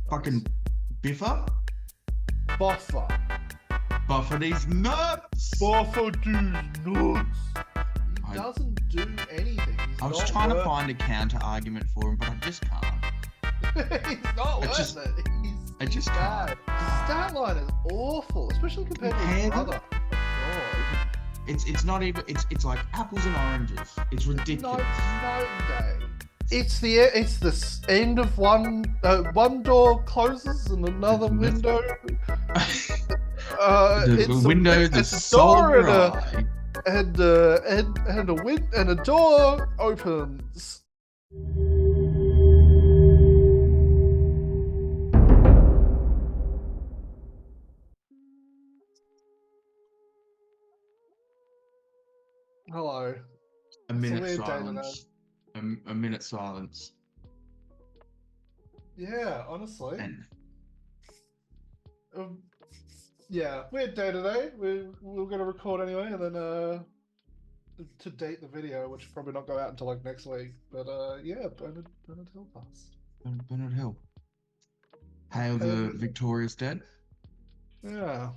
Fucking Biffer? Buffer. Buffer these nuts! Buffer these nuts. He I- doesn't do anything. He's I was not trying to worth find a counter argument for him, but I just can't. He's not worth just- it. I He's just bad. can't. His stat line is awful, especially compared to his Compare them? brother. God. It's not even. It's like apples and oranges. It's ridiculous. No day. It's the end of one door closes and another window. The window, the door solid and a door opens. Hello. A minute weird day silence. A minute silence. Yeah, honestly. And Yeah, weird day today. We're gonna record anyway, and then to date the video, which will probably not go out until like next week. But yeah, Bernard Hill passed. Bernard Hill. Hail the victorious dead. Yeah.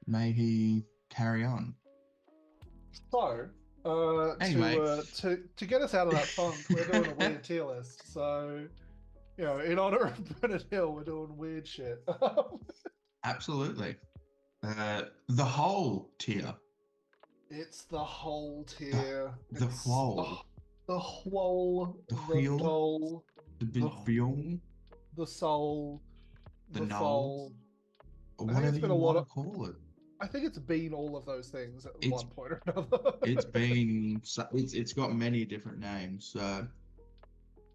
May he carry on. So, Anyway. to get us out of that funk, we're doing a weird tier list. So, you know, in honor of Bernard Hill, we're doing weird shit. Absolutely. The whole tier. It's the whole tier. The whole. The whole. The The wheel. dole. The bill. The soul. The The null. soul. Or I think whatever it's been you a lot want of- to call it. I think it's been all of those things at It's- one point or another. It's got many different names. So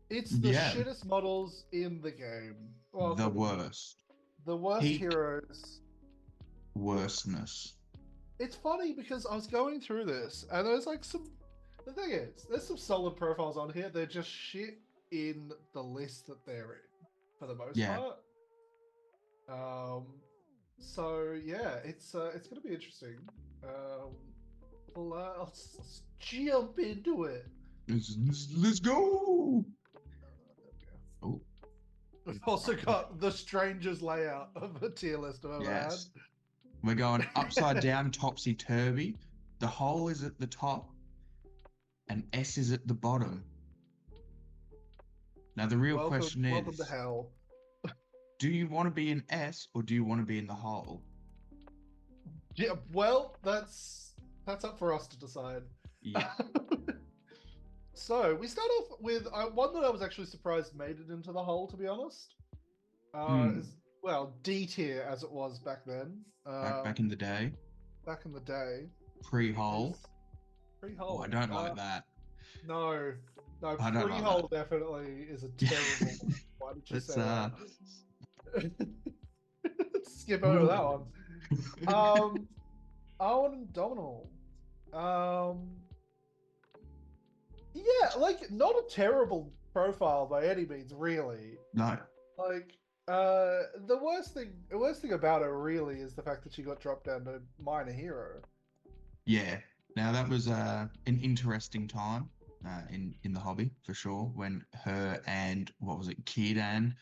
It's the yeah. shittest models in the game. Well, the worst. The worst Peak. heroes. Worstness. It's funny because I was going through this and there's like the thing is, there's some solid profiles on here. They're just shit in the list that they're in for the most Yeah. part. So yeah, it's gonna be interesting. Let's jump into it. Let's go. Oh. We've also got the strangest layout of a tier list I've ever Yes. We're going upside down, topsy-turvy. The hole is at the top, and S is at the bottom. Now the real question is, welcome to hell. do you want to be in S or do you want to be in the hole? Yeah, well, that's up for us to decide. Yeah. So we start off with one that I was actually surprised made it into the hole, to be honest. Well, D tier as it was back then. Back in the day. Back in the day. Pre-hole. Pre-hole. Oh, I don't like that. No, I don't like pre-hole definitely is a terrible one. Why did you say that? Skip over that one. Owen and Dominal. Yeah, like not a terrible profile by any means, really. No. Like, the worst thing about her really is the fact that she got dropped down to minor hero. Yeah. Now that was an interesting time in the hobby for sure, when her and what was it, Kidan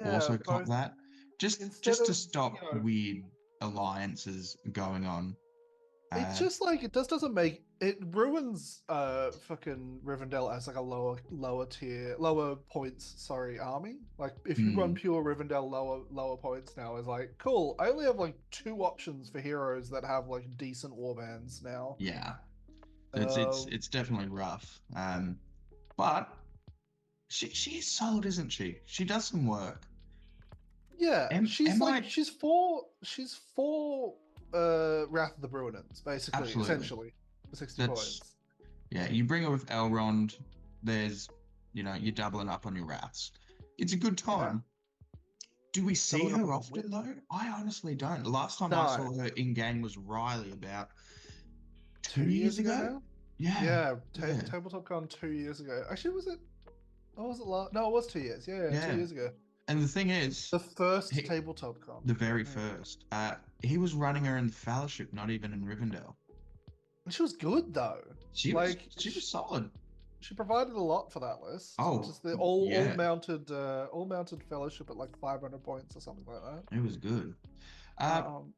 also caught that. Just to stop weird alliances going on. It's just like it doesn't make it ruins fucking Rivendell as like a lower points army. Like if you run pure Rivendell lower points now, is like cool. I only have like 2 options for heroes that have like decent warbands now. Yeah. It's definitely rough. But she is solid, isn't she? She does some work. Yeah, she's for Wrath of the Bruinans, basically. Absolutely. Essentially for 60 points. Yeah, you bring her with Elrond, there's you're doubling up on your wraths. It's a good time. Yeah. Do we see her often though? I honestly don't. The last time I saw her in game was Riley about 2 years ago. Now? Yeah. Tabletop Con 2 years ago. Actually, was it? Oh, was it last? No, it was 2 years. Yeah, 2 years ago. And the thing is, the first Tabletop Con. The very first. He was running her in the Fellowship, not even in Rivendell. And she was good though. She was solid. She provided a lot for that list. Oh, Just the yeah, all mounted fellowship at like 500 points or something like that. it was good. Uh, Um,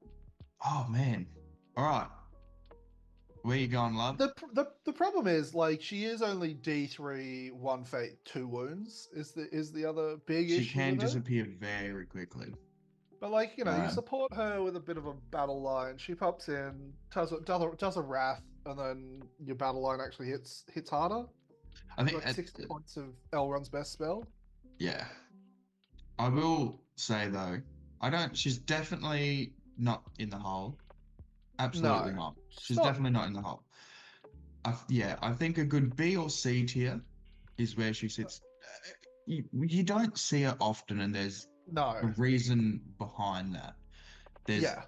oh man. All right, where you going, love? the problem is like she is only D3, 1 fate, 2 wounds. Is the other big She issue can with her. disappear very quickly. But like you support her with a bit of a battle line. She pops in, does a wrath, and then your battle line actually hits harder. I think, Like 60 points of Elrond's best spell. yeah. I will say though, I don't. She's definitely not in the hole. Absolutely No, not. she's She's not. definitely not in the hole. Yeah, I think a good B or C tier is where she sits. You don't see her often, and there's a No. reason behind that. There's Yeah.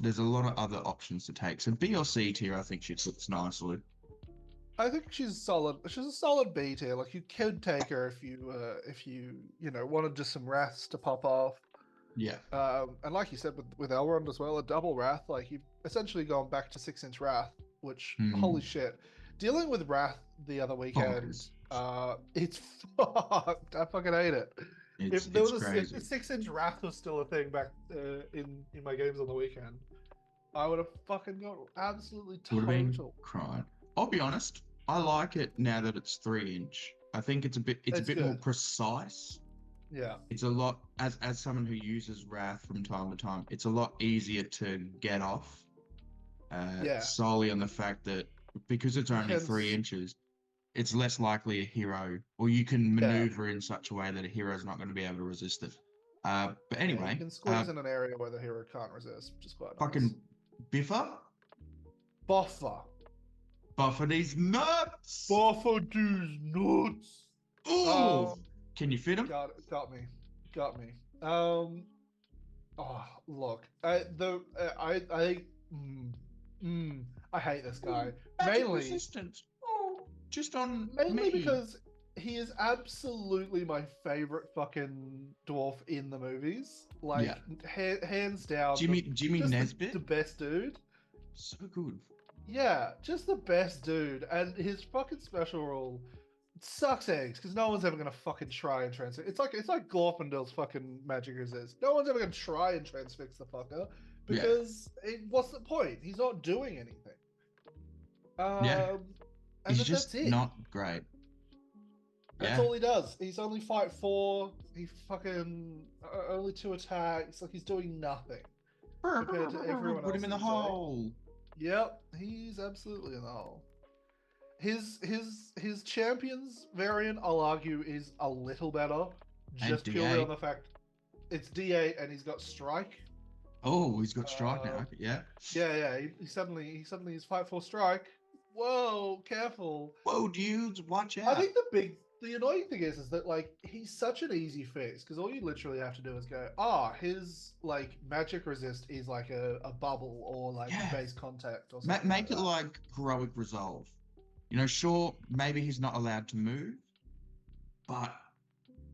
there's a lot of other options to take. So B or C tier, I think she sits nicely. I think she's solid. She's a solid B tier. Like you could take her if you wanted just some wraths to pop off. Yeah. And like you said with Elrond as well, a double wrath. Like you've essentially gone back to 6-inch wrath, which holy shit. Dealing with wrath the other weekend, it's fucked. I fucking hate it. If there was crazy. if 6-inch wrath was still a thing back in my games on the weekend, I would have fucking got absolutely Would have been total. crying. I'll be honest. I like it now that it's 3-inch. I think it's a bit more precise. Yeah. It's a lot as someone who uses Wrath from time to time. It's a lot easier to get off. Solely on the fact that because it's only 3 inches, it's less likely a hero, or you can maneuver in such a way that a hero is not going to be able to resist it. But anyway, you can squeeze in an area where the hero can't resist, which is quite nice. Fucking Biffa. Buffer these nuts. Buffer these nuts. Oh, can you fit him? Got me. Oh, look, I hate this guy. Magic resistance. Just on mainly because he is absolutely my favorite fucking dwarf in the movies. Like hands down, Jimmy Mesbg, the best dude. So good. Yeah, just the best dude, and his fucking special rule sucks eggs because no one's ever gonna fucking try and transfix. It's like Glorfindel's fucking magic resist. No one's ever gonna try and transfix the fucker because what's the point? He's not doing anything. And he's just that's it. Not great. That's all he does. He's only fight 4. He fucking only 2 attacks. Like he's doing nothing compared to everyone else. Put him in the hole. Yep, he's absolutely in the hole. His champions variant, I'll argue, is a little better, just purely on the fact it's D8 and he's got strike. Oh, he's got strike now. Yeah. He suddenly is fight 4 strike. Whoa, careful. Whoa, dudes, watch out. I think the annoying thing is that like he's such an easy fix because all you literally have to do is go, his like magic resist is like a bubble or like base contact or something. Make it like heroic resolve. Sure, maybe he's not allowed to move, but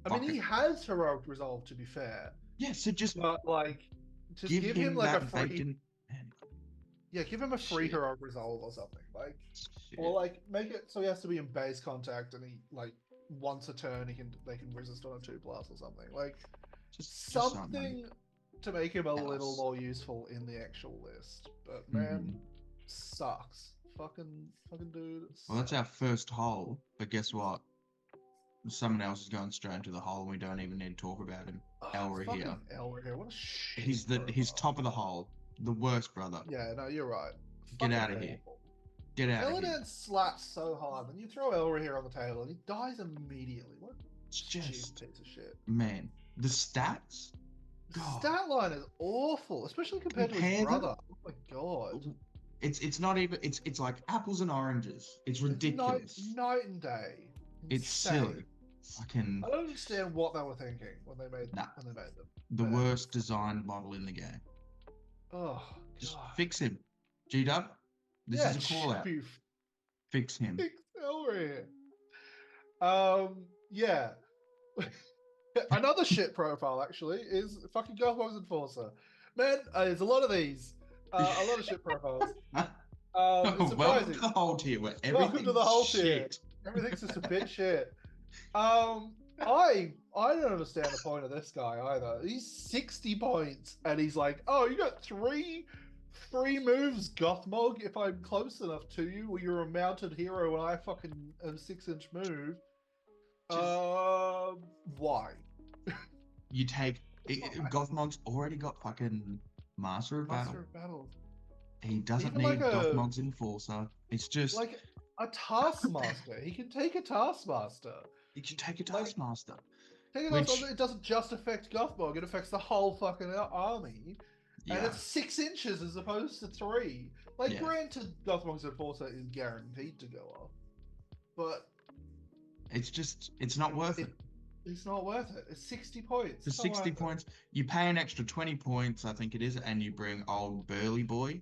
I mean he has heroic resolve to be fair. Yeah, so just give him like a free. Yeah, give him a free heroic resolve or something. Or like make it so he has to be in base contact and he like once a turn they can resist on a 2+ or something. Like just something to make him a little more useful in the actual list. But man, sucks. Fucking dude. Well, that's our first hole, but guess what? Someone else is going straight into the hole and we don't even need to talk about him. Elra here. What a shit. He's top of the hole. The worst brother. Yeah, no, you're right. Get out of here. Get out of here. Eladin slaps so hard, and you throw Elra here on the table, and he dies immediately. What a piece of shit. Man, the stats? The stat line is awful, especially compared to his brother. Oh my god. It's not even, it's like apples and oranges. It's ridiculous. It's night and day. It's silly. I don't understand what they were thinking when they made them. The worst designed model in the game. Oh, just fix him. G-Dub, this is a call out. Fix him. Fix Elra here. Another shit profile actually is fucking Ghostbox Enforcer. Man, there's a lot of these. A lot of shit profiles. Welcome to the whole tier where everything's shit. Everything's just a bit shit. I don't understand the point of this guy either. He's 60 points, and he's like, "Oh, you got three moves, Gothmog. If I'm close enough to you, or you're a mounted hero, and I fucking am 6-inch move. Why? You take Gothmog's already got fucking Master of Battle. He doesn't Even need like Gothmog's Enforcer. It's just like a Taskmaster. He can take a Taskmaster. you can take a Taskmaster. It doesn't just affect Gothmog, it affects the whole fucking army. Yeah. And it's 6 inches as opposed to 3. Like, granted, Gothmog's Enforcer is guaranteed to go off. But it's not worth it. It's not worth it. It's 60 points. For 60 points, you pay an extra 20 points, I think it is, and you bring old Burly Boy.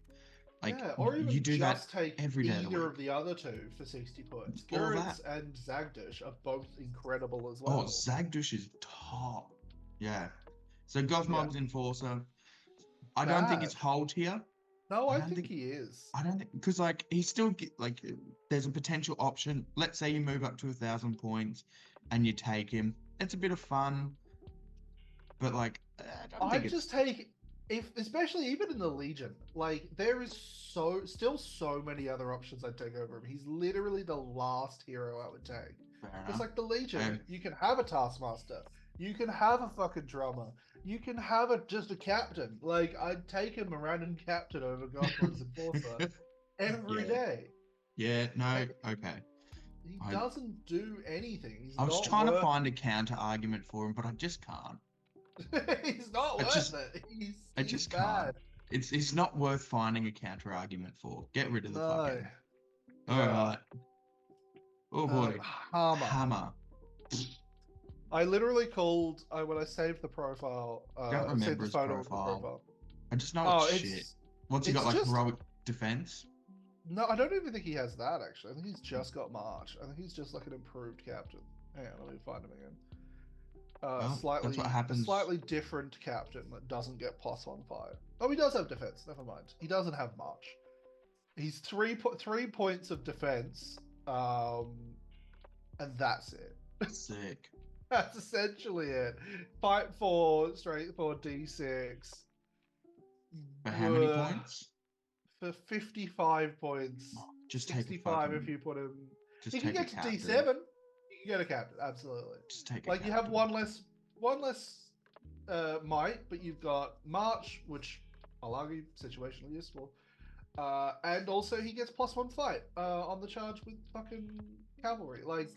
Like, yeah, or even you do just that take every day either of the other two for 60 points. All Gurrits and Zagdush are both incredible as well. Oh, Zagdush is top. Yeah. So Gothmog's Enforcer. I don't think it's whole tier. No, I think he is. I don't think, because like he's still like there's a potential option. Let's say you move up to 1,000 points and you take him. It's a bit of fun, but like I'd just take especially even in the Legion. Like there is still so many other options I'd take over him. He's literally the last hero I would take. It's like the Legion. You can have a Taskmaster. You can have a fucking drummer. You can have just a captain. Like, I'd take him a random captain over Gothmog's Enforcer every day. Yeah, no, okay. He doesn't do anything. I was trying to find a counter argument for him, but I just can't. He's not worth it. I just can't. It's not worth finding a counter argument for. Get rid of the fucking. Alright. Oh boy. Hammer. I literally called when I saved the profile. Don't remember his profile. I just know it's shit. What's he got, like heroic defense? No, I don't even think he has that actually. I think he's just got March. I think he's just like an improved captain. Hang on, let me find him again. That's what happens. Slightly different captain that doesn't get +1 fight. Oh, he does have defense. Never mind. He doesn't have March. He's 3 points of defense, and that's it. Sick. That's essentially it. Fight 4, straight for D6. For how many points? For 55 points. Just 65 if you put him. You can get to D7. You can get a captain, absolutely. Just take you have one less might, but you've got March, which I'll argue situationally useful. And also he gets +1 fight on the charge with fucking cavalry. Like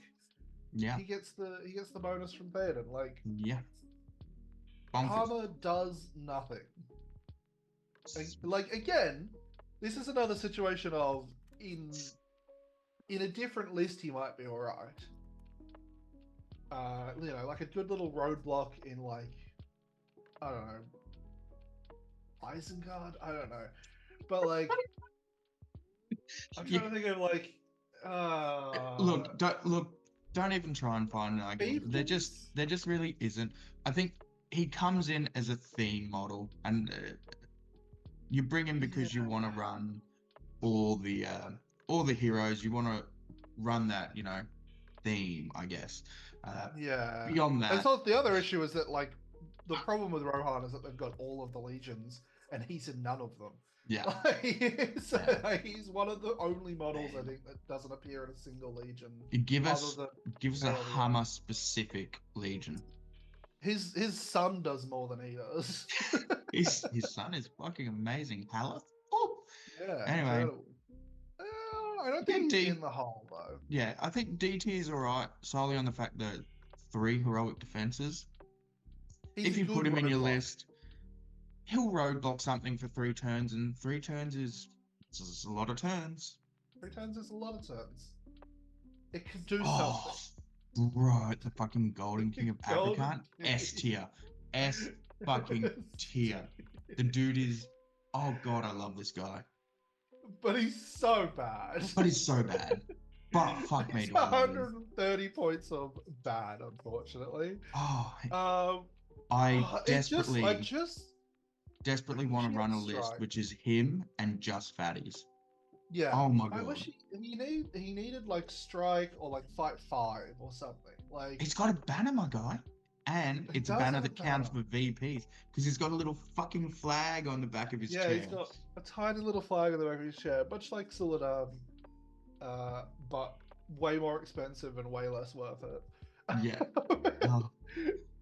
he gets the bonus from Theoden. Like Hammer does nothing. Like again, this is another situation of in a different list he might be alright. Like a good little roadblock in like I don't know Isengard. I don't know, but like I'm trying to think of like don't even try and find an argument. There just really isn't. I think he comes in as a theme model, and you bring him because you want to run all the heroes. You want to run that theme, I guess. Beyond that, and so the other issue is that like the problem with Rohan is that they've got all of the legions, and he's in none of them. Yeah. He's one of the only models I think that doesn't appear in a single legion. Give us a Hammer specific legion. His son does more than he does. his son is fucking amazing. Haleth. Oh. Yeah. Anyway. Incredible. I don't think he's in the hole though. Yeah, I think DT is alright solely on the fact that 3 heroic defenses. If you put him in your list, he'll roadblock something for 3 turns, and 3 turns is a lot of turns. 3 turns is a lot of turns. It could do something. Right, the fucking Golden King of Abercant. S tier. S fucking tier. The dude is... Oh god, I love this guy. But he's so bad. But fuck me. It's 130 points of bad, unfortunately. I desperately want to run a list which is him and just fatties. Yeah. Oh my I god. wish he needed like strike or like fight 5 or something. Like He's got a banner, my guy. And he it's a does banner have a that counts banner. for VPs because he's got a little fucking flag on the back of his Yeah, he's chair. got a tiny little flag on the back of his chair, much like Suladam, but way more expensive and way less worth Yeah. it. Oh,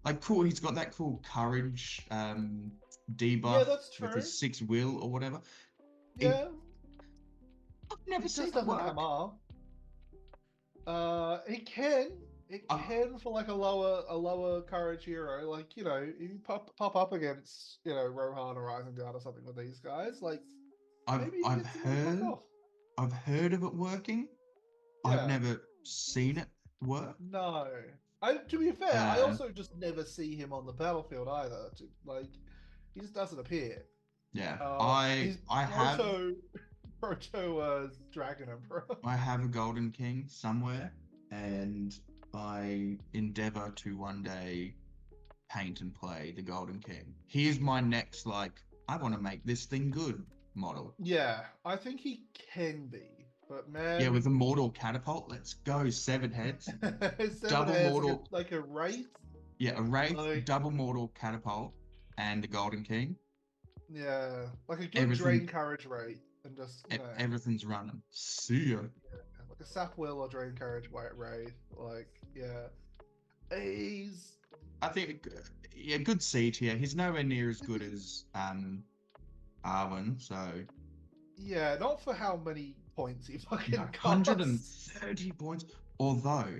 like cool. He's got that cool courage Yeah, debuff that's with true. his 6 will or whatever. It, Yeah, I've never it seen just it doesn't come work. up. It can. It I've, can for like a lower courage hero. Like, you know, if you pop up against, you know, Rohan or Isengard or something with these guys, like I've, maybe you can I've get some of the fuck heard, off. I've heard of it working. I've Yeah. never seen it work. No. To be fair, I Uh, also just never see him on the battlefield either. Like, he just doesn't appear. yeah, He's I have proto Dragon Emperor. I have a Golden King somewhere, and I endeavor to one day paint and play the Golden King. He is my next, like, I want to make this thing good model. Yeah, I think he can be, but Yeah, man, with a mortal catapult, let's go. 7 heads, 7 double heads mortal, like a wraith. yeah, a wraith, Like, double mortal catapult, and the Golden King. yeah, like a good Everything, drain courage wraith, and just, you know, everything's running. See ya. yeah, like a sap will or drain courage white wraith. Like, yeah, he's I think, yeah, good C tier. He's nowhere near as good as Arwen, so yeah, not for how many points he no, fucking costs. 130 points. Although,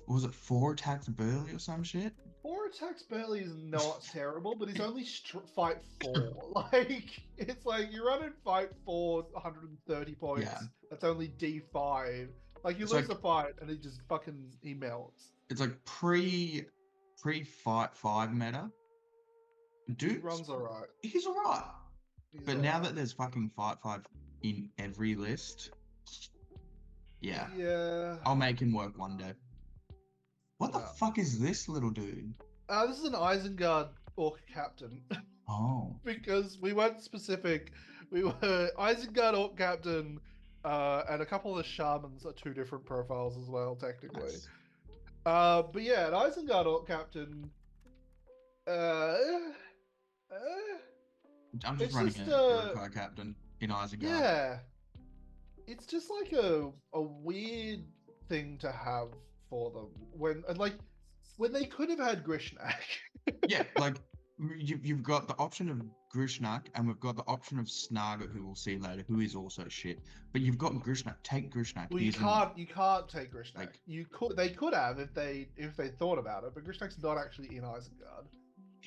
was it 4 attacks burly or some shit? 4 attacks barely is not terrible, but he's only fight 4. Like, it's like you're running fight 4, 130 Yeah, points. That's only D5. Like, you it's lose like the fight and he just fucking he melts. it's like pre fight 5 meta. He Dude's runs alright. he's alright, He's but now alright. that there's fucking fight 5 in every list, yeah, Yeah. I'll make him work one day. What the Yeah. fuck is this little dude? This is an Isengard Orc Captain. Oh, Because we weren't specific. We were Isengard Orc Captain, and a couple of the Shamans are 2 different profiles as well, technically. nice. But yeah, an Isengard Orc Captain. Uh, I'm just it's running just a Urukai captain in Isengard. yeah, it's just like a weird thing to have for them when they could have had Grishnak. Yeah, like you've got the option of Grishnak, and we've got the option of Snaga, who we'll see later, who is also shit. But you've got Grishnak. Take Grishnak. Well, He's you can't take Grishnak. like They could have if they thought about it, but Grishnak's not actually in Isengard.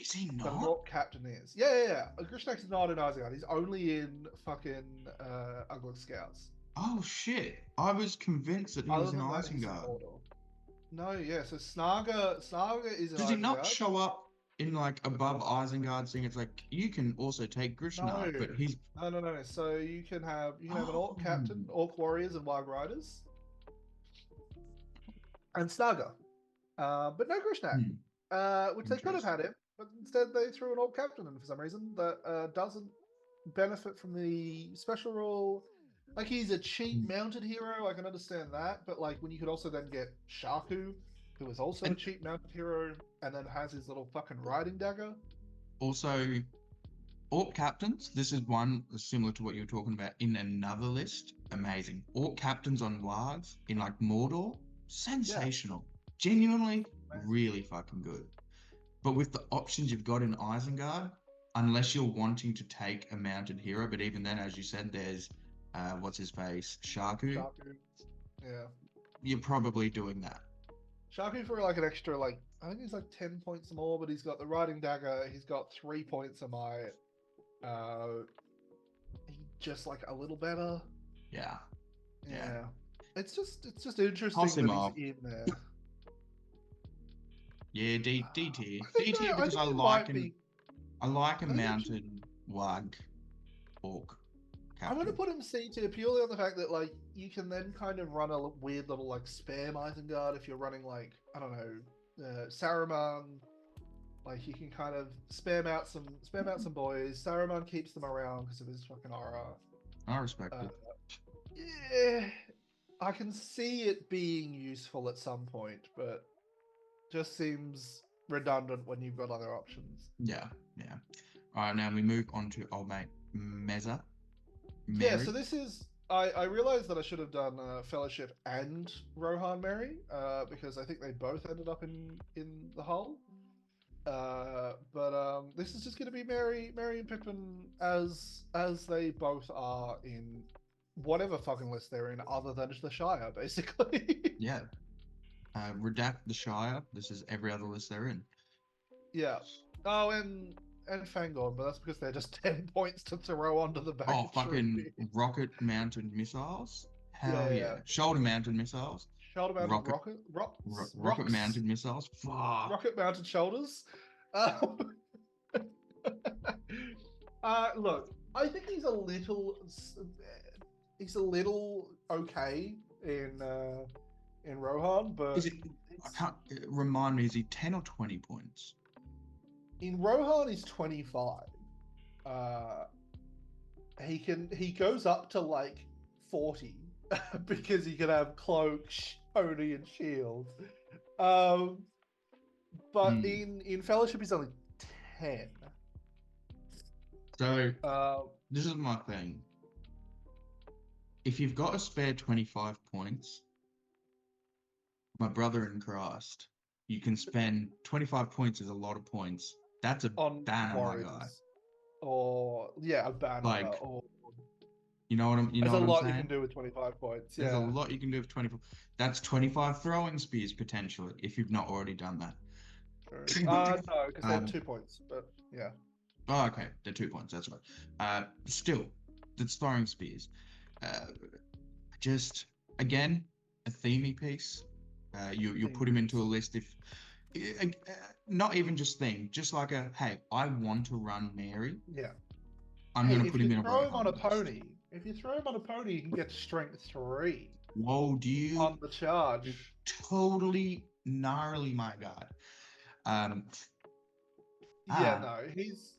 is he But an not? Orc Captain is. Yeah. Grishnak's not in Isengard. He's only in fucking Ugly Scouts. Oh shit! I was convinced that he Other was in than that, he's in Isengard. Mordor. No, yeah. So Snaga is in Does he not Isengard. show up in like above Isengard thing? It's like you can also take Grishnak, No, but he's no. So you can have an Orc oh, Captain, Orc Warriors, and Wild Riders, and Snaga, but no Grishnak. Which they could have had him, but instead they threw an Orc Captain in for some reason that doesn't benefit from the special rule. Like, he's a cheap mounted hero, I can understand that, but like when you could also then get Shaku, who is also a And cheap mounted hero, and then has his little fucking riding dagger. also Orc captains. This is one similar to what you were talking about in another list. Amazing. Orc captains on wargs in like Mordor. Sensational. Genuinely, Amazing. really fucking good. But with the options you've got in Isengard, unless you're wanting to take a mounted hero, but even then, as you said, there's what's his face, Shaku. Yeah. You're probably doing that. Shaku for like an extra, like, I think he's like 10 points more, but he's got the riding dagger, he's got 3 points of might. He just like a little better. Yeah. Yeah. It's just interesting Toss him that off. he's in there. Yeah, D tier. I D tier because I like a mounted warg orc I'm gonna captain. put him C tier purely on the fact that like you can then kind of run a weird little like spam Isengard if you're running like, I don't know, Saruman. Like, you can kind of spam out some boys. Saruman keeps them around because of his fucking aura. I respect it. Yeah, I can see it being useful at some point, but just seems redundant when you've got other options. Yeah, yeah. All right, now we move on to old mate Meza. Yeah, Mary. so this is I realized that I should have done Fellowship and Rohan Mary, because I think they both ended up in the hull. But this is just going to be Mary and Pippin as they both are in whatever fucking list they're in, other than the Shire, basically. Yeah. Redact the Shire. This is every other list they're in. Yeah. Oh, and Fangorn, but that's because they're just 10 points to throw onto the back Oh, of fucking Shrewy. rocket-mounted missiles. Hell Yeah. yeah. Shoulder-mounted missiles. Shoulder-mounted Rocket, rocks, rocket-mounted missiles. Fuck. rocket-mounted shoulders. Look, I think he's a little okay in Rohan, but Is it? I can't remind me. Is he 10 or 20 points? in Rohan he's 25. Uh, he goes up to like 40 because he can have cloak, pony, and shield. But in Fellowship he's only 10. So this is my thing. If you've got a spare 25 points, my brother in Christ, you can spend 25 points is a lot of points. That's a on banner, my guy. warriors, or a banner, Like, or you know what I'm there's a lot saying? you can do with 25 points. There's a lot you can do with 24. That's 25 throwing spears potentially, if you've not already done that. No, because they're 2 points, but yeah. Oh, okay, they're 2 points. That's right. Still, that's throwing spears. Just again, a themey piece. You'll put him into a list if not even just theme, just like a hey, I want to run Mary. Yeah. I'm gonna put him in a throw him on a list. pony. If you throw him on a pony, you can get strength 3. Whoa, do you on the charge? Totally gnarly, my god. Yeah, no, he's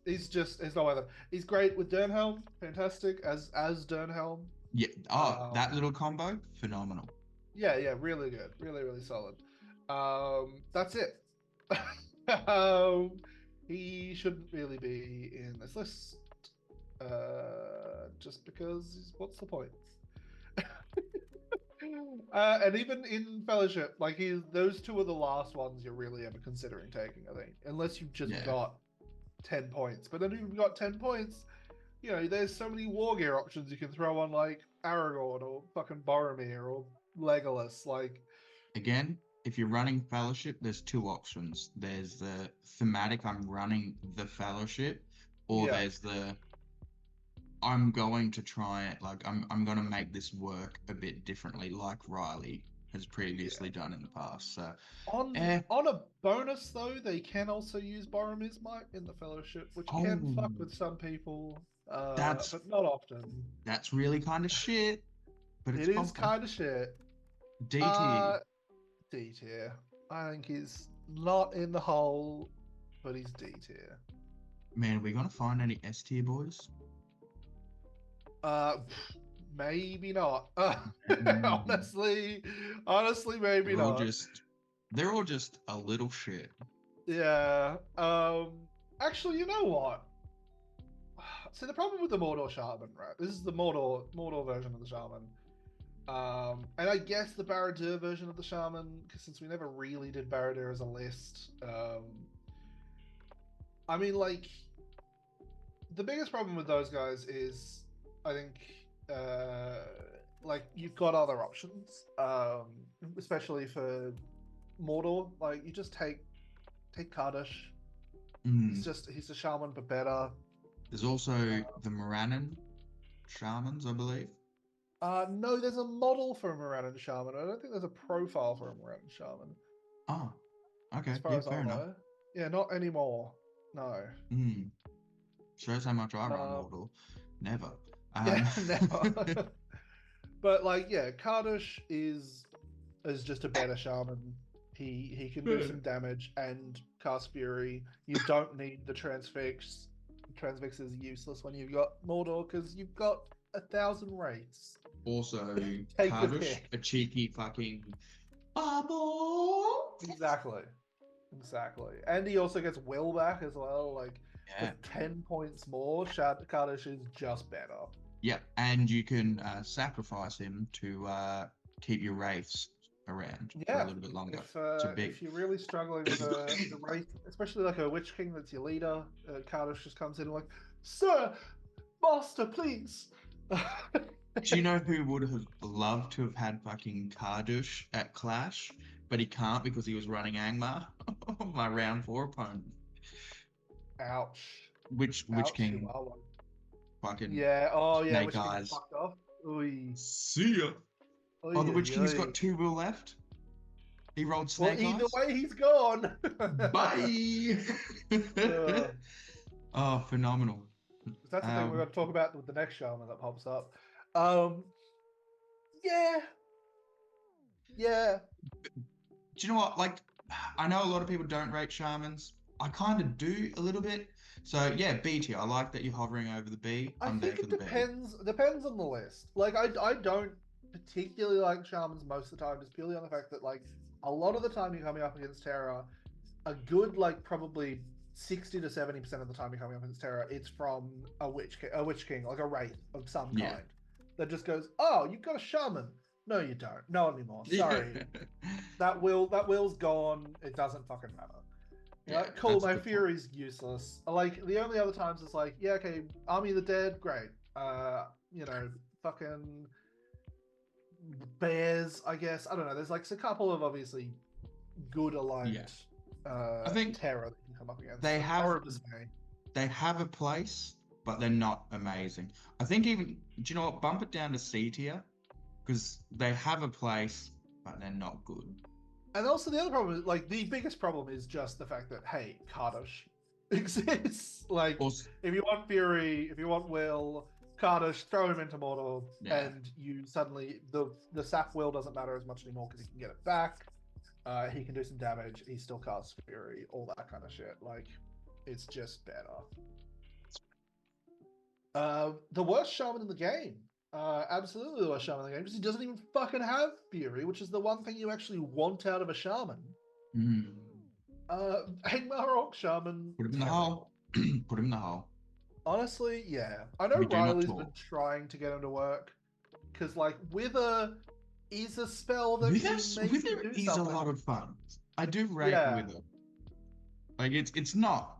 no other. He's great with Dernhelm, fantastic as Dernhelm. Yeah. Oh, that little combo, phenomenal. Yeah, really good, really solid. That's it. He shouldn't really be in this list. Just because what's the point? And even in Fellowship, like those two are the last ones you're really ever considering taking, I think, unless you've just got 10 points. But then if you've got 10 points, you know, there's so many war gear options you can throw on, like Aragorn or fucking Boromir or Legolas. Like, again, if you're running Fellowship, there's 2 options. There's the thematic, I'm running the Fellowship, or there's the I'm going to try it, like I'm going to make this work a bit differently, like Riley has previously done in the past. So on a bonus though, they can also use Boromir's Might in the Fellowship, which can fuck with some people, but not often. That's really kind of shit, but it is kind of shit. D tier. D tier. I think he's not in the hole, but he's D tier. Man, are we gonna find any S tier boys? Maybe not. Honestly, maybe not. They're all just a little shit. Yeah. Actually, you know what? See, the problem with the Mordor Shaman, right? This is the Mordor version of the Shaman. And I guess the Barad-dûr version of the Shaman, because since we never really did Barad-dûr as a list, I mean, like, the biggest problem with those guys is, I think, like, you've got other options, especially for Mordor. Like, you just take Kardash. He's a shaman, but better. There's also the Morannon shamans, I believe. No, there's a model for a Morannon shaman. I don't think there's a profile for a Morannon shaman. Oh, okay. As far as I know. Yeah, not anymore. No. Shows how much I run Mordor. Never. Never. But like, yeah, Kardash is just a better shaman. He can do some damage and cast Fury. You don't need the Transfix. Transfix is useless when you've got Mordor because you've got 1,000 wraiths. Also, Take your Kardush, pick. a cheeky fucking bubble. Exactly. And he also gets will back as well. Like, Yeah. with 10 points more, Kardush is just better. Yep, and you can sacrifice him to keep your wraiths around for a little bit longer. If you're really struggling with a wraith, especially like a Witch King that's your leader, Kardush just comes in and like, Sir, Master, please. Do you know who would have loved to have had fucking Kardush at Clash, but he can't because he was running Angmar? My round 4 opponent. Ouch. Which King? Fucking yeah. Oh yeah. Snake Which King Eyes. fucked off? Oy. See ya. Oy, The Witch King's oy. got 2 will left. He rolled Well, Snake either Eyes. way, he's gone. Bye. Oh, phenomenal. That's the thing we're going to talk about with the next shaman that pops up. Yeah. Do you know what? Like, I know a lot of people don't rate shamans. I kind of do a little bit. So yeah, B tier. I like that you're hovering over the B. I think it depends on the list. Like, I don't particularly like shamans most of the time, just purely on the fact that, like, a lot of the time you're coming up against Terra, a good, like, probably 60 to 70% of the time you're coming up against Terra, it's from a witch king, like a wraith of some kind, that just goes, oh, you've got a shaman. No, you don't. Not anymore. Sorry. that will's gone. It doesn't fucking matter. Yeah, like, cool, my Fury's useless. Like, the only other times it's like, yeah, okay, Army of the Dead, great. You know, fucking bears, I guess. I don't know. There's like a couple of obviously good aligned I think terror that you can come up against. They have a place, but they're not amazing. I think even, do you know what? Bump it down to C tier, because they have a place, but they're not good. And also the other problem is, like, the biggest problem is just the fact that, hey, Kardush exists. Like, if you want Fury, if you want Will, Kardush, throw him into Mortal, and you suddenly, the sap Will doesn't matter as much anymore because he can get it back. He can do some damage. He still casts Fury, all that kind of shit. Like, it's just better. The worst shaman in the game. Absolutely the worst shaman in the game, because he doesn't even fucking have Fury, which is the one thing you actually want out of a shaman. Angmar Orc Shaman. Put him in the hole. Put him in the hole. Honestly, yeah. I know Riley's been trying to get him to work, because, like, Wither is a spell that Wither is a lot of fun. I do rate Wither. Like, it's not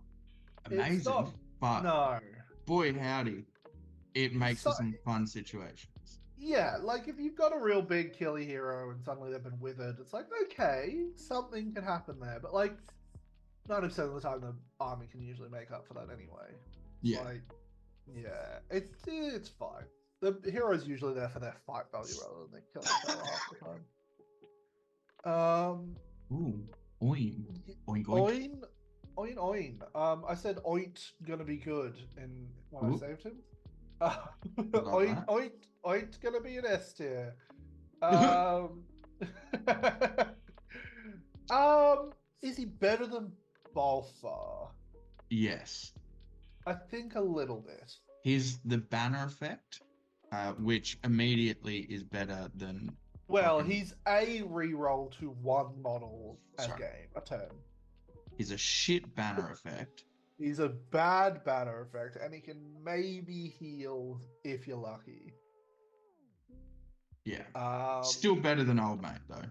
amazing, but no. Boy howdy, it makes for some fun situations. Yeah, like, if you've got a real big killy hero and suddenly they've been withered, it's like, okay, something can happen there. But, like, 90% of the time the army can usually make up for that anyway. Yeah. Like, yeah, it's fine. The hero's usually there for their fight value rather than their killing power half the time. Ooh, oin. Oink, oink. Oin, oin. I said oint gonna be good when I saved him. Oint, oint, oint gonna be an S tier. Is he better than Balthar? Yes. I think a little bit. He's the banner effect, which immediately is better than... Well, he's a reroll to one model a turn. He's a shit banner effect. He's a bad banner effect, and he can maybe heal if you're lucky. Yeah. Still better than Old Mate, though.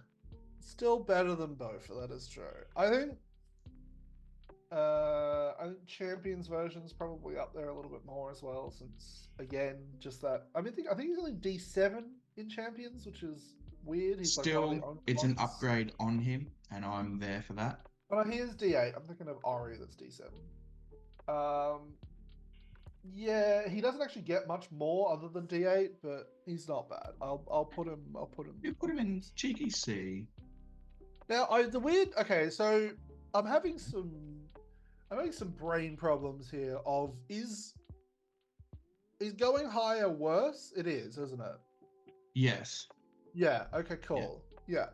Still better than both, that is true. I think Champions version's probably up there a little bit more as well, since, again, just that. I think he's only D7 in Champions, which is weird. He's still, like it's an upgrade on him, and I'm there for that. Oh, he is D8. I'm thinking of Ori that's D7. Yeah, he doesn't actually get much more other than D8, but he's not bad. I'll put him. You put him in cheeky C. Now, okay, so I'm having some brain problems here. Is going higher worse? It is, isn't it? Yes. Yeah. Okay. Cool. Yeah.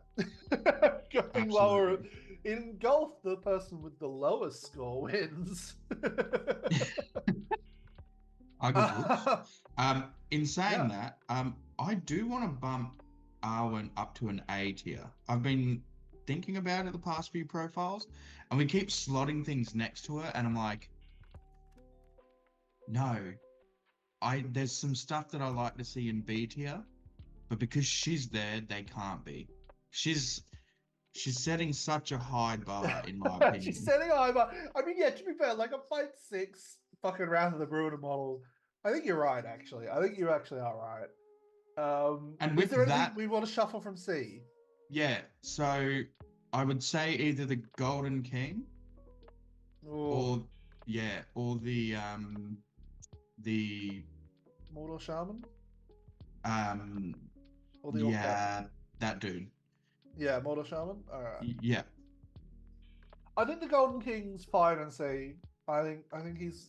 Going lower. In golf, the person with the lowest score wins. In saying Yeah. that, I do want to bump Arwen up to an A tier. I've been thinking about it the past few profiles, and we keep slotting things next to her, and I'm like, no, there's some stuff that I like to see in B tier, but because she's there, they can't be. She's she's setting such a high bar, in my She's opinion. setting over. I mean, yeah, to be fair, like a fight 6 fucking Wrath of the Bruiner model. I think you're right, actually. I think you actually are right. And Is with there anything that, we want to shuffle from C? yeah, so I would say either the Golden King Or or or the Mortal Shaman? um Or the Orc Captain? yeah, that dude. Yeah, Mortal Shaman? Alright. Yeah. I think the Golden King's fine and C. I think he's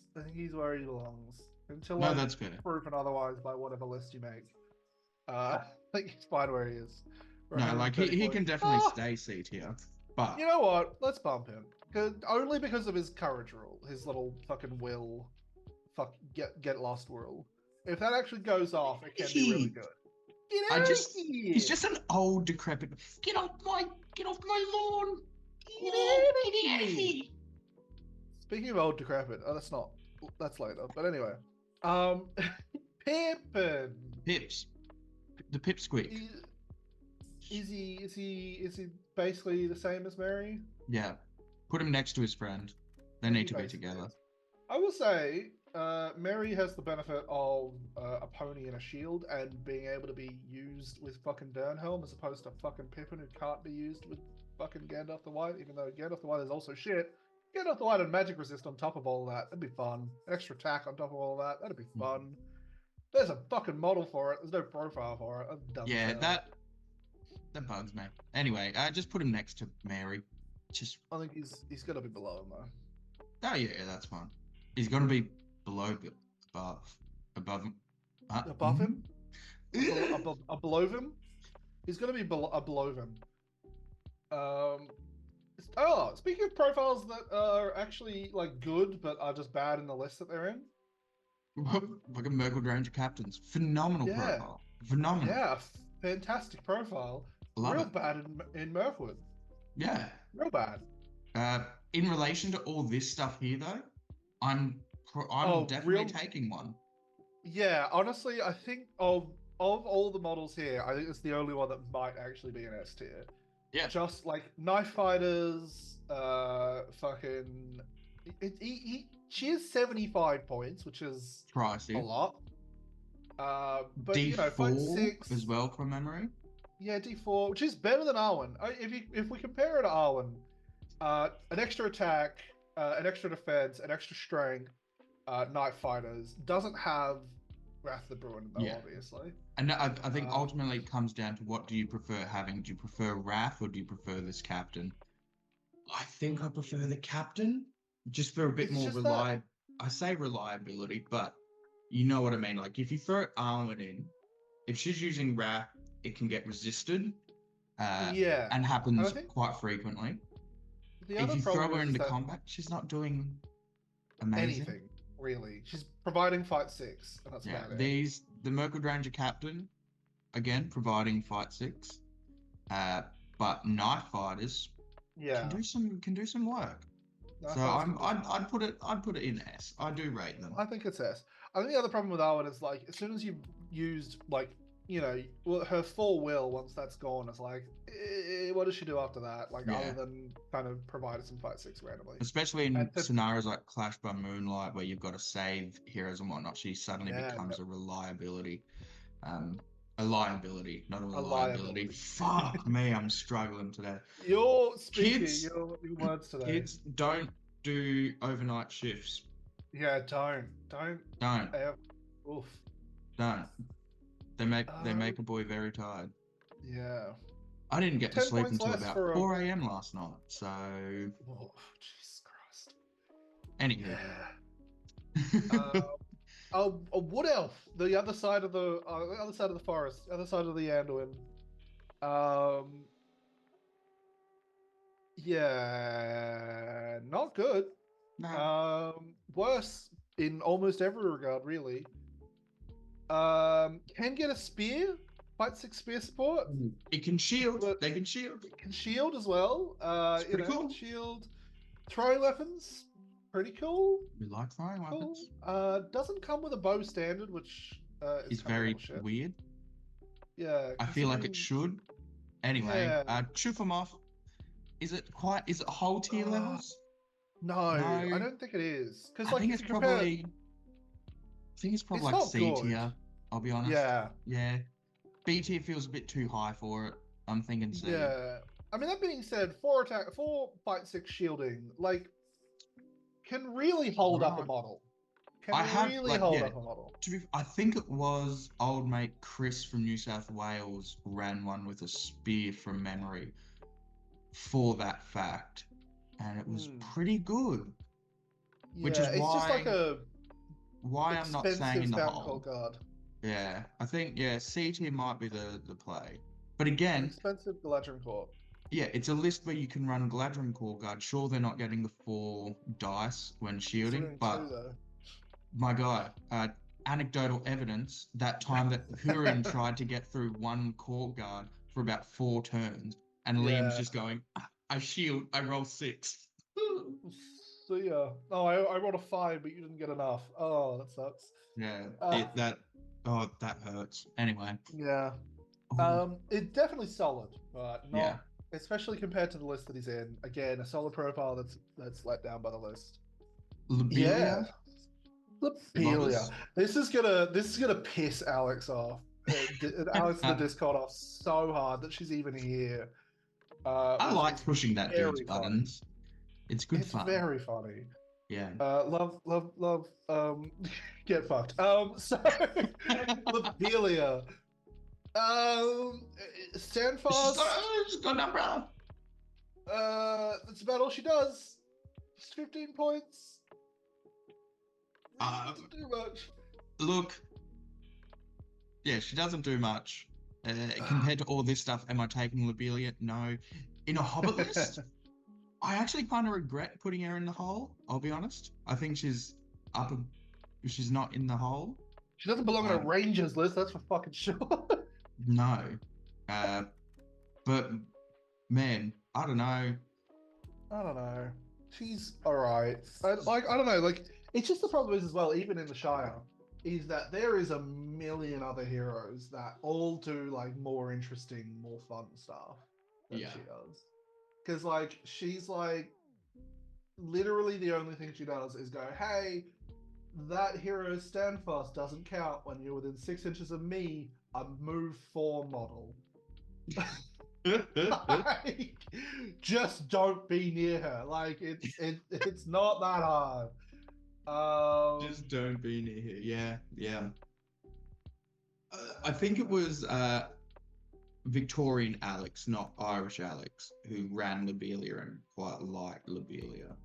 where he belongs. Until No, I'm that's fair. proven otherwise by whatever list you make. I think he's fine where he is. For No, like 130 he points. can definitely stay C tier. But You know what? Let's bump him. Only because of his courage rule, his little fucking will, get lost rule. If that actually goes off, it can be really good. Get I out of just he's here! just an old decrepit. Get off my lawn. Get Oh, out get of out of here! here. Speaking of old decrepit, that's later. But anyway, um, Pippin. Pips. The pipsqueak. Is he basically the same as Mary? Yeah. Put him next to his friend. They I think need he to be basically together. is. I will say, Mary has the benefit of a pony and a shield and being able to be used with fucking Dernhelm as opposed to fucking Pippin who can't be used with fucking Gandalf the White, even though Gandalf the White is also shit. Gandalf the White and magic resist on top of all that. That'd be fun. Extra attack on top of all that. That'd be fun. There's a fucking model for it. There's no profile for it. That's dumb Yeah, as hell. that bugs me. Anyway, just put him next to Mary. Just I think he's gonna be below him though. oh yeah, that's fine. He's gonna be below, above him. Above him? Below him? He's gonna be below him. Speaking of profiles that are actually like good but are just bad in the list that they're in. Like a Merkle Ranger captains. Phenomenal Yeah, profile. Phenomenal. yeah, fantastic profile. Love Real it. bad in Mirkwood. Yeah. Real bad. In relation to all this stuff here, though, I'm definitely Real. taking one. Yeah, honestly, I think of all the models here, I think it's the only one that might actually be an S tier. Yeah. Just like knife fighters, fucking. She is 75 points, which is Pricey. a lot. But D4 you know, fight 6 as well from memory. Yeah, D4, which is better than Arwen. If we compare it to Arwen, an extra attack, an extra defense, an extra strength, Night Fighters doesn't have Wrath of the Bruin though, obviously. And I think ultimately it comes down to what do you prefer having? Do you prefer Wrath or do you prefer this captain? I think I prefer the captain just for a bit more I say reliability, but you know what I mean. Like if you throw Arwen in, if she's using Wrath, it can get resisted. And happens quite frequently. If you throw her into combat, she's not doing amazing. Anything, really. She's providing fight 6, and that's about it. The Merkle Ranger captain, again, providing fight 6. But Night Fighters can do some work. So I'd put it in S. I do rate them. I think it's S. I think the other problem with Arwen is like as soon as you've used like her full will, once that's gone, it's like what does she do after that? Like other than kind of provide some fight 6 randomly. Especially in scenarios like Clash by Moonlight where you've got to save heroes and whatnot, she suddenly becomes a reliability. A liability, not a reliability. Fuck me, I'm struggling today. You're speaking your words today. Kids, don't do overnight shifts. Yeah, don't. Oof. Don't. They make a boy very tired. Yeah. I didn't get to sleep until about 4 a.m. last night, so. Oh, Jesus Christ. Anywho. Yeah. A wood elf, the other side of the forest, other side of the Anduin. Yeah, not good. No. Worse in almost every regard, really. Can get a spear, fight 6 spear support, It can shield. but They can shield. it can shield as well. It's pretty cool. Shield, throwing weapons, pretty cool. We like throwing weapons. Doesn't come with a bow standard, which It's is kind of very bullshit. weird. Yeah, I feel like it should. Anyway, shoot them off. Is it whole tier levels? No, I don't think it is. Because I think it's probably like C tier. I'll be honest. Yeah. B tier feels a bit too high for it. I'm thinking C. Yeah. I mean, that being said, 4 fight 6 shielding, like, can really hold up a model. I think it was old mate Chris from New South Wales ran one with a spear from memory for that fact, and it was pretty good. Yeah, which is why I'm not saying in the hole. Guard. Yeah, I think C tier might be the play, but again, expensive Galadrim Core. Yeah, it's a list where you can run Galadrim Core Guard. Sure, they're not getting the 4 dice when shielding, but my guy, anecdotal evidence that time that Hurin tried to get through 1 Core Guard for about 4 turns, and Liam's just going, I shield, I roll 6. So yeah, I rolled a 5, but you didn't get enough. Oh, that sucks. Yeah, that hurts. Anyway. Yeah. It's definitely solid, but not, especially compared to the list that he's in. Again, a solid profile that's let down by the list. Lobelia? Lobelia. This is gonna piss Alex off. Alex in the Discord off so hard that she's even here. I like pushing that dude's buttons. It's good fun. It's very funny. Yeah. Love. Get fucked. So Lobelia. Stand fast. She's got an umbrella. That's about all she does. Just 15 points. Doesn't do much. Look. Yeah, she doesn't do much. Compared to all this stuff, am I taking Lobelia? No. In a Hobbit list, I actually kind of regret putting her in the hole. I'll be honest. I think she's not in the hole. She doesn't belong on a Rangers list. That's for fucking sure. No. But man, I don't know. She's alright. I don't know, like, it's just the problem is as well, even in the Shire, is that there is a million other heroes that all do like more interesting, more fun stuff than she does. Because like she's like literally the only thing she does is go, hey, that hero's stand fast doesn't count when you're within 6 inches of me, a move 4 model. Like, just don't be near her. Like it's not that hard. Just don't be near her. Yeah. I think it was Victorian Alex, not Irish Alex, who ran Lobelia and quite liked Lobelia.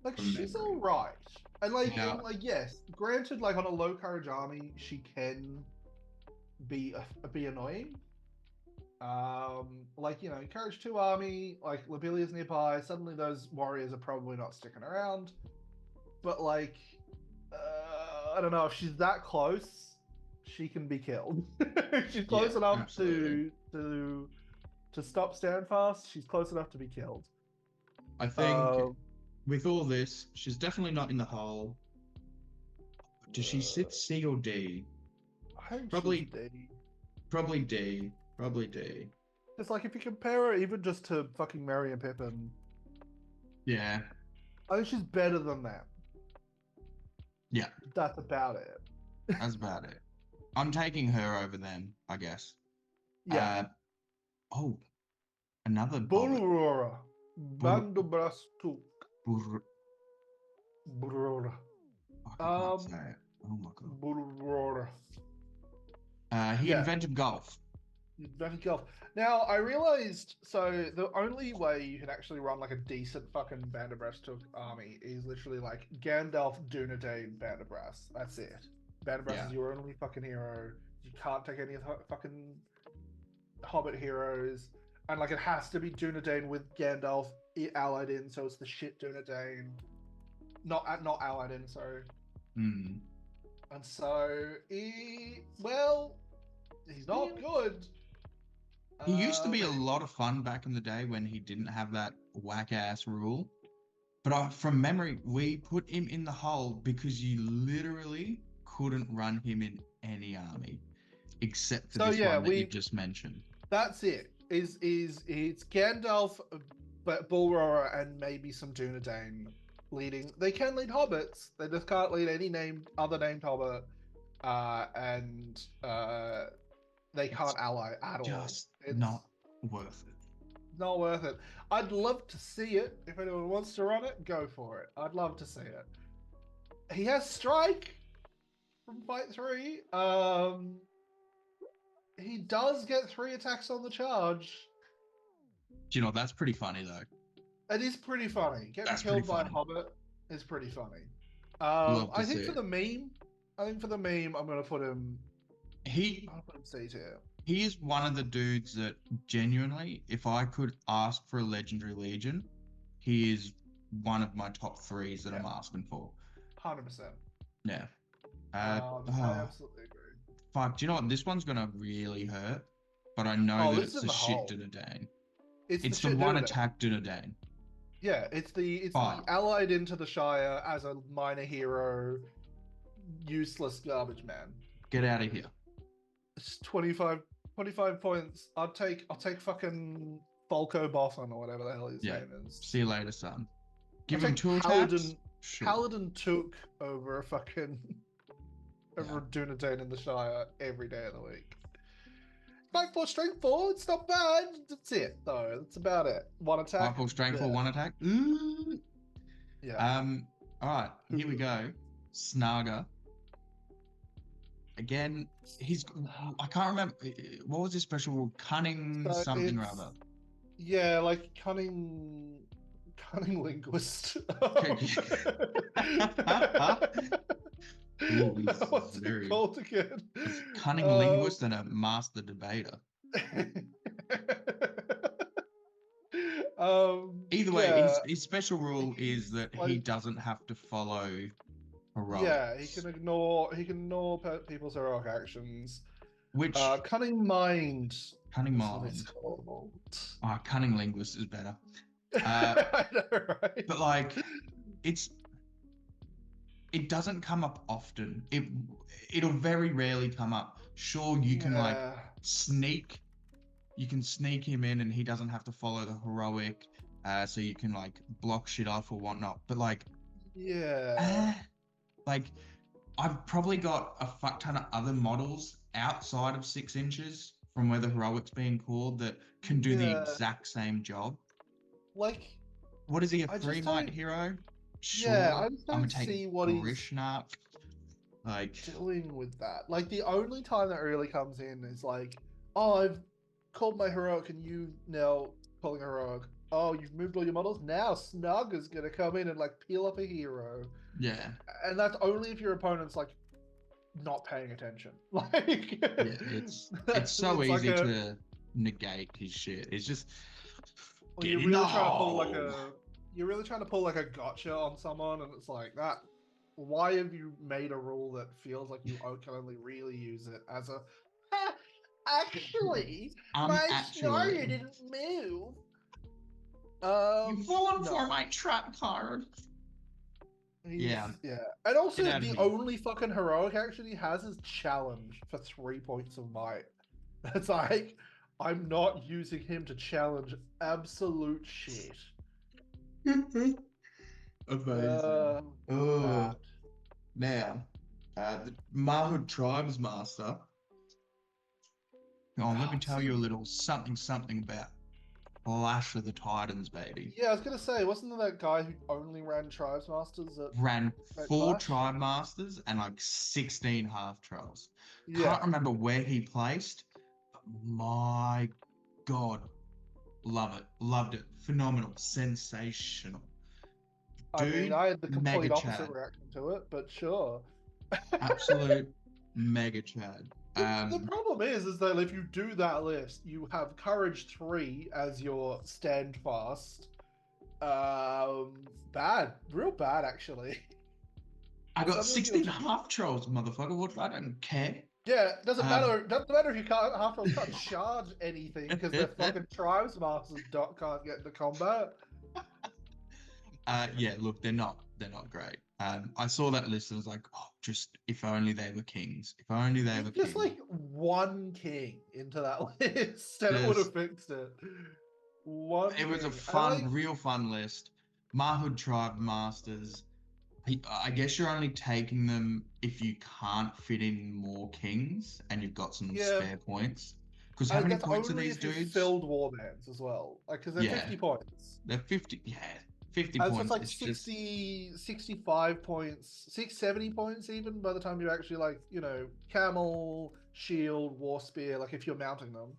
Like she's all right, and like yes, granted, like on a low courage army, she can be annoying. Like, you know, courage 2 army, like Lobelia's nearby, suddenly those warriors are probably not sticking around. But like, I don't know, if she's that close, she can be killed. She's close enough to stop stand fast. She's close enough to be killed. I think with all this, she's definitely not in the hole. Does she sit C or D? I think probably D. Probably D. Probably D. It's like if you compare her even just to fucking Merry and Pippin. Yeah. I think she's better than that. Yeah. That's about it. That's about it. I'm taking her over them, I guess. Yeah. Another Bulrora. Bandobrastuk. Bulrora. I can't say it. Oh my god. Bulrora. He invented golf. Now, I realized, so the only way you can actually run like a decent fucking Bandobrastuk army is literally like Gandalf, Dunedain, Bandobras. That's it. Bandobras is your only fucking hero. You can't take any of the fucking Hobbit heroes. And like it has to be Dunedain with Gandalf allied in, so it's the shit Dunedain. Not allied in, sorry. And so he's not good. He used to be a lot of fun back in the day when he didn't have that whack-ass rule. But from memory, we put him in the hole because you literally couldn't run him in any army, except for this one that you've just mentioned. That's it. It's Gandalf, but Bull Roarer, and maybe some Dunedain leading. They can lead hobbits. They just can't lead any other named hobbit, and they can't ally at all. Just not worth it. Not worth it. I'd love to see it. If anyone wants to run it, go for it. I'd love to see it. He has Strike from Fight 3. He does get 3 attacks on the charge. Do you know, that's pretty funny, though. It is pretty funny. Getting killed by a hobbit is pretty funny. I think for the meme, I'm going to put him... I'll put him C tier. He is one of the dudes that genuinely, if I could ask for a Legendary Legion, he is one of my top 3s that I'm asking for. 100%. Yeah. I absolutely agree. Fuck, do you know what? This one's going to really hurt, but I know that it's a shit Dunedain. It's the one attack Dunedain. Yeah, it's the allied into the Shire as a minor hero, useless garbage man. Get out of here. It's 25 points. I'll take fucking Volko Boffin or whatever the hell his name is. See you later, son. Give him 2 attacks. Paladin took over a fucking a Dunedain in the Shire every day of the week. Strength 4, Strength 4. It's not bad. That's it, though. That's about it. 1 attack. 5 4 Strength 4, 1 attack. Yeah. All right. Here we go. Snaga. Again, I can't remember. What was his special rule? Cunning something or other. Yeah, like cunning linguist. Ooh, what's it called again? Cunning linguist and a master debater. Either way, his special rule is that he doesn't have to follow heroics. Yeah, he can ignore people's heroic actions. Which cunning mind. Cunning mind. Cunning linguist is better. I know, right? But like, it doesn't come up often. It'll very rarely come up. Sure, you can like sneak. You can sneak him in, and he doesn't have to follow the heroic. So you can like block shit off or whatnot. But like, like I've probably got a fuck ton of other models outside of 6 inches from where the heroic's being called that can do the exact same job. Like, what is he, a 3 might hero? Sure, I just don't see what he's like doing with that. Like, the only time that really comes in is like, oh, I've called my heroic and you now calling heroic. Oh, you've moved all your models? Now Snug is going to come in and like peel up a hero. Yeah. And that's only if your opponent's like not paying attention. Like, it's so easy to negate his shit. It's just you're really trying to pull like a gotcha on someone, and it's like that. Why have you made a rule that feels like you can only really use it as a actually my scenario didn't move. You've fallen for my trap card. Yeah. And also the only fucking heroic action he has is challenge for 3 points of might. It's like, I'm not using him to challenge absolute shit. Amazing. Now, the Mahud Tribes Master. Let me tell you a little something about Clash of the Titans, baby. Yeah, I was gonna say, wasn't there that guy who only ran Tribes Masters? Ran 4 Tribe Masters and like 16 half trials. Yeah. Can't remember where he placed, but my God, loved it, phenomenal, sensational. Dude, I mean, I had the complete opposite reaction to it, but sure. Absolute mega Chad. The problem is that if you do that list, you have Courage 3 as your standfast. Bad, real bad, actually. I got Suddenly 16 half trolls, motherfucker. What? I don't care. Yeah, doesn't matter. Doesn't matter if you can't half trolls can't charge anything because their fucking tribes masters can't get into combat. Yeah, look, they're not great. I saw that list and was like, oh, just if only they were kings. If only they were Just kings. like one king into that list, and it would have fixed it. It was a fun, real fun list. Mahud Tribe Masters. I guess you're only taking them if you can't fit in more kings and you've got some spare points. Because how many points are these dudes? Filled warbands as well, like because they're 50 points. They're 50. Yeah, 50 and points. So it's like 60, 65 points, 70 points even by the time you actually like camel, shield, war spear. Like if you're mounting them,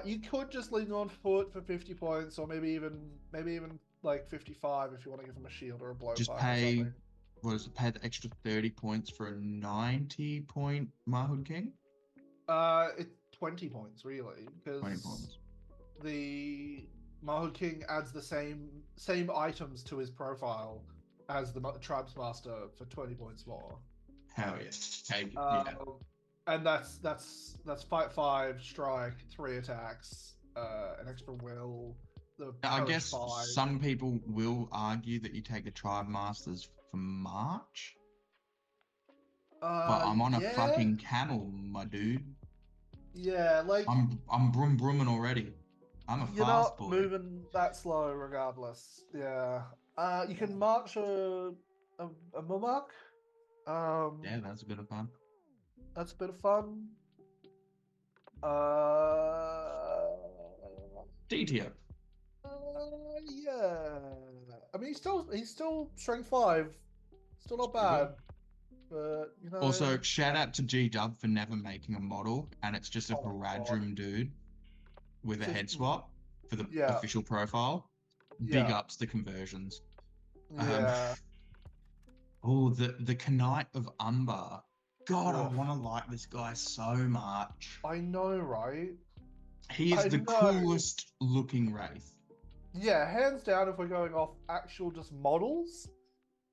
you could just lean on foot for 50 points, or maybe even like 55 if you want to give them a shield or a blowpipe. Just pay. Pay the extra 30 points for a 90-point Mahud King? It's 20 points really, because 20 points. The Mahud King adds the same items to his profile as the Tribes Master for 20 points more. Hell yeah. And that's fight 5, strike, 3 attacks, an extra will. I guess some people will argue that you take the Tribe Masters for March. But I'm on a fucking camel, my dude. Yeah, like I'm broom brooming already. I'm a fast boy. You're not moving that slow, regardless. Yeah. You can march a Mummak. Yeah, that's a bit of fun. That's a bit of fun. D tier. Yeah. I mean, he's still strength 5. Still not bad. But Also, shout out to G-Dub for never making a model, and it's just a Haradrim dude with a head swap for the official profile. Big ups the conversions. Yeah. The Knight of Umbar. God, I want to like this guy so much. I know, right? He is the coolest looking Wraith. Yeah, hands down, if we're going off actual just models,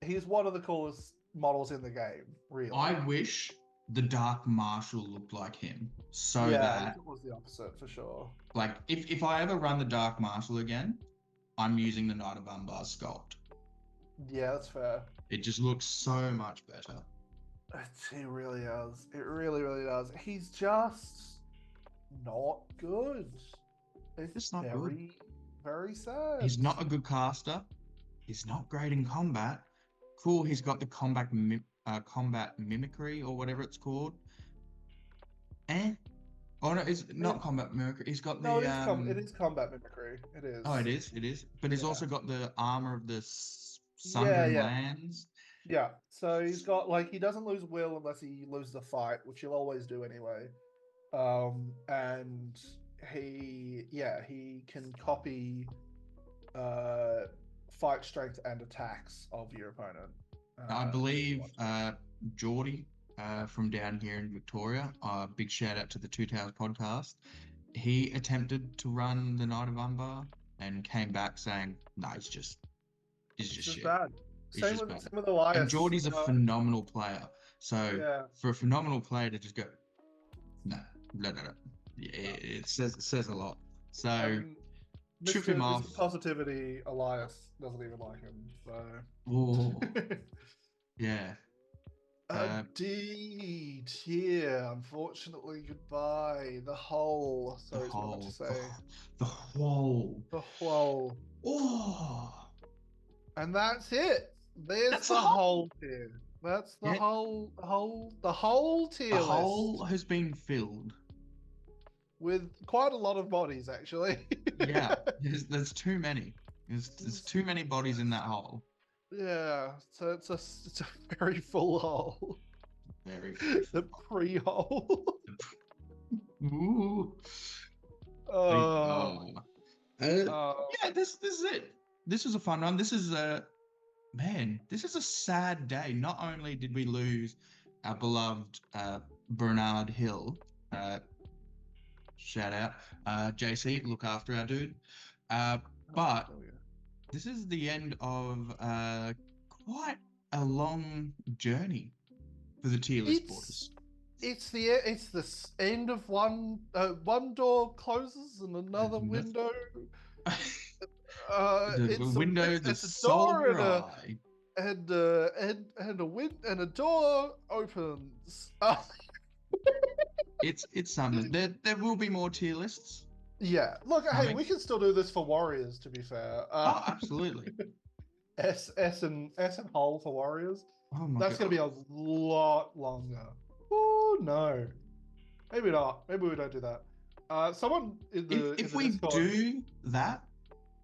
he's one of the coolest models in the game, really. I wish the Dark Marshal looked like him, that it was the opposite for sure. Like, if I ever run the Dark Marshal again, I'm using the Knight of Umbar sculpt. Yeah, that's fair. It just looks so much better. It really does. It really, really does. He's just not good. It's not good. Very sad. He's not a good caster. He's not great in combat. Cool, he's got the combat mimicry or whatever it's called. Oh no, it's not combat mimicry. He's got the it is combat mimicry. It is. Oh, it is. But he's also got the armor of the Sundering Lands. Yeah. So he's got he doesn't lose will unless he loses a fight, which he'll always do anyway. And he can copy fight strength and attacks of your opponent. I believe Geordie from down here in Victoria, big shout out to the Two Towers podcast. He attempted to run the Knight of Umbar and came back saying, "No, he's just shit. Bad." Same with Elias. And Geordie's a phenomenal player. So for a phenomenal player to just go, no. It says a lot. So trip him off. Positivity, Elias doesn't even like him. So. Yeah. D tier, unfortunately, goodbye. The whole. Sorry, what to say. The whole. Oh. And that's it. That's the whole tier. That's the whole tier. The whole has been filled with quite a lot of bodies, actually. Yeah, there's too many. There's too many bodies in that hole. Yeah, so it's a very full hole. Very the pre-hole. Ooh. Yeah, this is it. This was a fun one. This is this is a sad day. Not only did we lose our beloved Bernard Hill, shout out, JC, look after our dude, but this is the end of quite a long journey for the tier list boys. It's the end of one door closes and another window. The window, the it's a soul of door your eye. and a door opens. It's something. There will be more tier lists. Yeah, look, coming. hey, we can still do this for warriors. To be fair, Oh, absolutely. S and whole for warriors. Oh my That's God. gonna be a lot longer. Oh no, maybe not. Maybe we don't do that. Someone in the if in the we Discord, do that,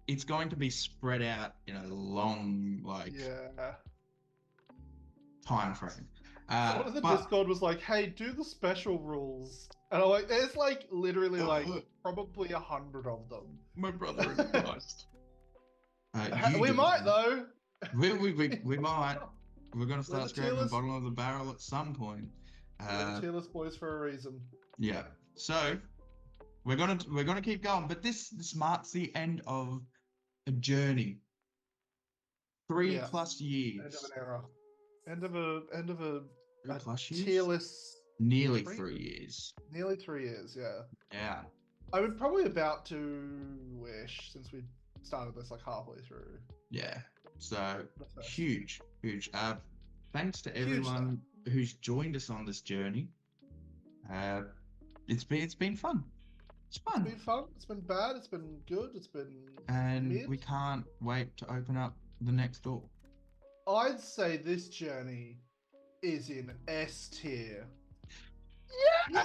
it's going to be spread out in a long time frame. Someone in the Discord was like, "Hey, do the special rules," and I'm like, "There's like literally like probably 100 of them." My brother is Christ. We might though. We might. We're gonna start scraping the bottom of the barrel at some point. We're the tier list boys for a reason. Yeah. So we're gonna keep going, but this marks the end of a journey. 3+ years. End of an era. End of a 3+ years. Tier list. Nearly 3 years. Nearly 3 years. Yeah. Yeah. I would probably about to wish since we started this like halfway through. Yeah. So huge. Thanks to everyone who's joined us on this journey. It's been fun. It's fun. It's been fun. It's been bad. It's been good. It's been and we can't wait to open up the next door. I'd say this journey is in S tier. Yeah.